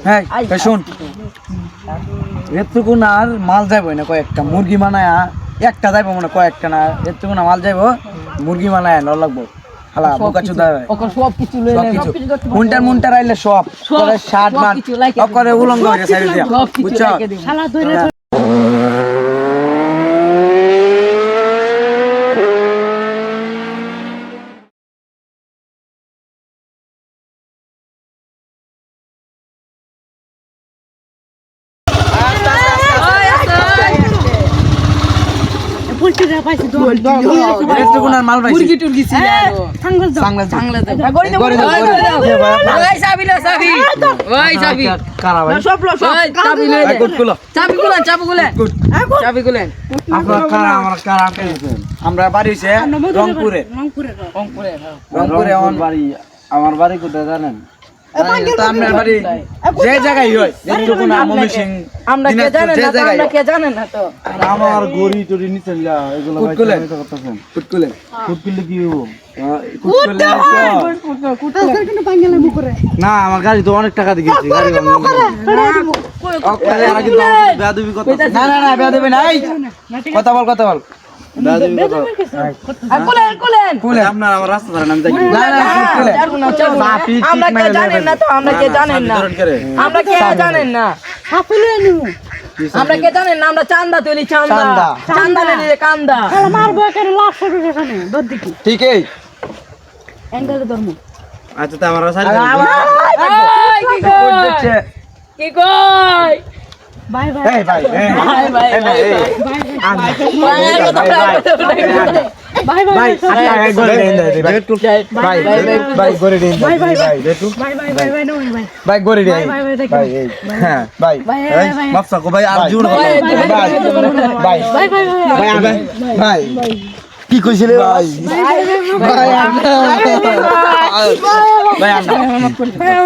হ্যাঁ শুন এতটুকু না আর মাল যাইব না কয়েকটা মুরগি বানায় একটা যাইব মানে কয়েকটা না এতটুকু না মাল যাইব মুরগি বানায় ন লাগবো হালা বোকা চুদা সব কিছু লয়ে মুন্টার আইলে সব করে 60 মান করে উলঙ্গ হয়ে সাইড দিয়া বুঝছো শালা ধরে মুরগি টুরগি ছিল সাংলা গড়ি দাও ওই চাবি লো চাবি ওই চাবি কারা ভাই সব লো সব চাবি লয়ে চাবি গুলো আপনার কারা আমার কারা আমরা বাড়ি হইছে রংপুরে আমার বাড়ি কোথায় জানেন আপনার বাড়ি যে জায়গায় হয় যেটুকু না মমিসিং আমরা কে জানেন না তো আমার গড়ি টড়ি নিচে এগুলো কুটকুলে কি হবো না আমার গাড়ি তো অনেক টাকা দিয়ে গেছি গাড়ি না বেয়াদবি নাই কথা বল আপনার আমার রাস্তা ধরেন আমি দেখি আমরা কে জানেন না তো আমরা কে জানেন না আমরা চান্দা তুলি চান্দা নিলে কান্দা মারবো এখানে লাশ হবে এখানে দর দিকে ঠিক এই অ্যাঙ্গেলে ধর্ম আচ্ছা তা আমার সাইড কি কই বাই বাই এই ভাই বাই বাই ভাই আচ্ছা গরে দেন দে ভাই গরে দেন বাই বাই বাই দেখু বাই বাই বাই বাই নো বাই ভাই গরে দেন বাই বাই দেখো ভাই হ্যাঁ ভাই মাফসা কো ভাই আর জুড় ভাই ভাই বাই বাই ভাই কি কইছিলে ভাই ভাই ভাই